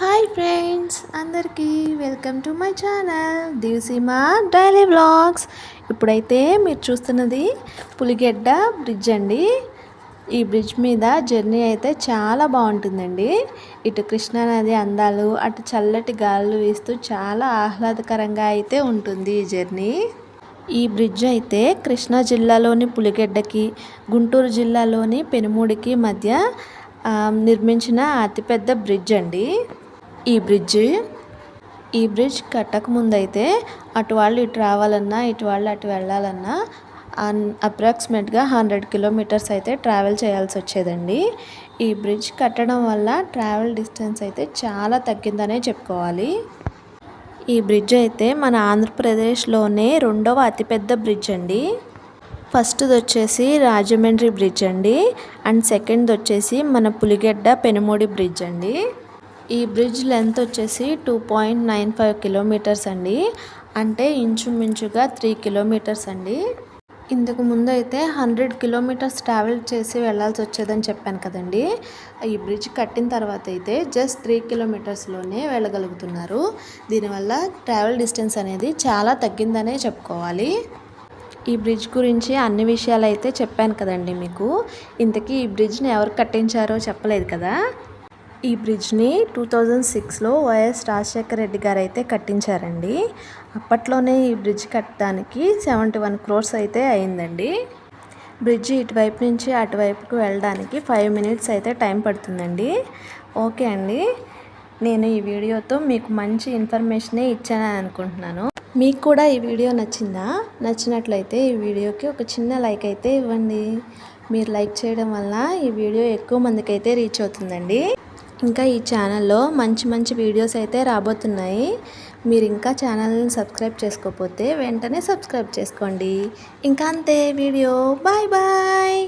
Hi friends అందరికీ welcome to my channel Divseema daily vlogs. ఇప్పుడైతే మీరు చూస్తున్నది పులిగెడ్డ బ్రిడ్జ్ అండి. ఈ బ్రిడ్జ్ మీద జర్నీ అయితే చాలా బాగుంటుందండి. ఇటు కృష్ణానది అందాలు, అటు చల్లటి గాలులు వీస్తూ చాలా ఆహ్లాదకరంగా అయితే ఉంటుంది ఈ జర్నీ. ఈ బ్రిడ్జ్ అయితే కృష్ణా జిల్లాలోని పులిగెడ్డకి, గుంటూరు జిల్లాలోని పెనుమూడికి మధ్య నిర్మించిన అతిపెద్ద బ్రిడ్జ్ అండి ఈ బ్రిడ్జ్ కట్టకముందు అయితే అటు వాళ్ళు ఇటు రావాలన్నా, ఇటు వాళ్ళు అటు వెళ్ళాలన్నా అప్రాక్సిమేట్గా 100 కిలోమీటర్స్ అయితే ట్రావెల్ చేయాల్సి వచ్చేదండి. ఈ బ్రిడ్జ్ కట్టడం వల్ల ట్రావెల్ డిస్టెన్స్ అయితే చాలా తగ్గిందనే చెప్పుకోవాలి. ఈ బ్రిడ్జ్ అయితే మన ఆంధ్రప్రదేశ్లోనే రెండవ అతిపెద్ద బ్రిడ్జ్ అండి. ఫస్ట్ది వచ్చేసి రాజమండ్రి బ్రిడ్జ్ అండి, అండ్ సెకండ్ది వచ్చేసి మన పులిగెడ్డ పెనుమూడి బ్రిడ్జ్ అండి. ఈ బ్రిడ్జ్ లెంత్ వచ్చేసి 2.95 కిలోమీటర్స్ అండి, అంటే ఇంచుమించుగా 3 కిలోమీటర్స్ అండి. ఇంతకు ముందు అయితే 100 కిలోమీటర్స్ ట్రావెల్ చేసి వెళ్ళాల్సి వచ్చేదని చెప్పాను కదండి. ఈ బ్రిడ్జ్ కట్టిన తర్వాత అయితే జస్ట్ 3 కిలోమీటర్స్లోనే వెళ్ళగలుగుతున్నారు. దీనివల్ల ట్రావెల్ డిస్టెన్స్ అనేది చాలా తగ్గిందనే చెప్పుకోవాలి. ఈ బ్రిడ్జ్ గురించి అన్ని విషయాలు అయితే చెప్పాను కదండి మీకు. ఇంతకీ ఈ బ్రిడ్జ్ని ఎవరు కట్టించారో చెప్పలేదు కదా. ఈ బ్రిడ్జ్ని 2006లో వైఎస్ రాజశేఖర రెడ్డి గారు అయితే కట్టించారండి. అప్పట్లోనే ఈ బ్రిడ్జ్ కట్టడానికి 71 crores అయితే అయిందండి. బ్రిడ్జ్ ఇటువైపు నుంచి అటువైపుకు వెళ్ళడానికి 5 minutes అయితే టైం పడుతుందండి. ఓకే అండి, నేను ఈ వీడియోతో మీకు మంచి ఇన్ఫర్మేషనే ఇచ్చానని అనుకుంటున్నాను. మీకు కూడా ఈ వీడియో నచ్చిందా? నచ్చినట్లయితే ఈ వీడియోకి ఒక చిన్న లైక్ అయితే ఇవ్వండి. మీరు లైక్ చేయడం వల్ల ఈ వీడియో ఎక్కువ మందికి అయితే రీచ్ అవుతుందండి. ఇంకా ఈ ఛానల్లో మంచి వీడియోస్ అయితే రాబోతున్నాయి. మీరు ఇంకా ఛానల్ని సబ్స్క్రైబ్ చేసుకోకపోతే వెంటనే సబ్స్క్రైబ్ చేసుకోండి. ఇంకా అంతే వీడియో. Bye bye.